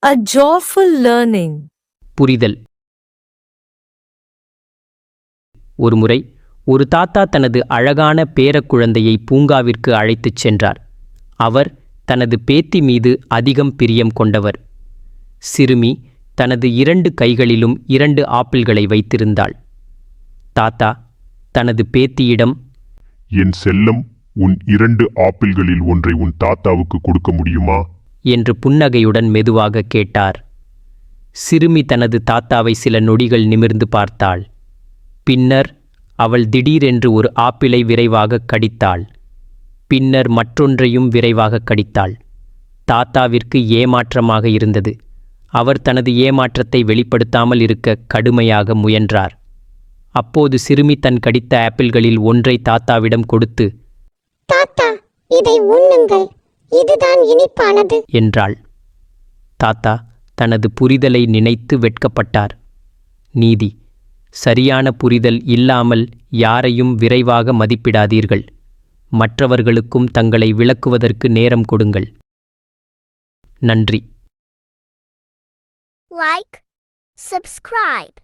A joyful learning. புரிதல். ஒருமுறை ஒரு தாத்தா தனது அழகான பேரக்குழந்தையை பூங்காவிற்கு அழைத்துச் சென்றார். அவர் தனது பேத்தி மீது அதிகம் பிரியம் கொண்டவர். சிறுமி தனது 2 கைகளிலும் 2 ஆப்பிள்களை வைத்திருந்தாள். தாத்தா தனது பேத்தியிடம், என் செல்லம், உன் 2 ஆப்பிள்களில் ஒன்றை உன் தாத்தாவுக்கு கொடுக்க முடியுமா என்று புன்னகையுடன் மெதுவாக கேட்டார். சிறுமி தனது தாத்தாவை சில நொடிகள் நிமிர்ந்து பார்த்தாள். பின்னர் அவள் திடீரென்று ஒரு ஆப்பிளை விரைவாக கடித்தாள். பின்னர் மற்றொன்றையும் விரைவாக கடித்தாள். தாத்தாவிற்கு ஏமாற்றமாக இருந்தது. அவர் தனது ஏமாற்றத்தை வெளிப்படுத்தாமல் இருக்க கடுமையாக முயன்றார். அப்போது சிறுமி தன் கடித்த ஆப்பிள்களில் ஒன்றை தாத்தாவிடம் கொடுத்து, தாத்தா, இதை உண்ணுங்கள், இதுதான் இனிப்பானது என்றாள். தாத்தா தனது புரிதலை நினைத்து வெட்கப்பட்டார். நீதி: சரியான புரிதல் இல்லாமல் யாரையும் விரைவாக மதிப்பிடாதீர்கள். மற்றவர்களுக்கும் தங்களை விளக்குவதற்கு நேரம் கொடுங்கள். நன்றி. Like, subscribe.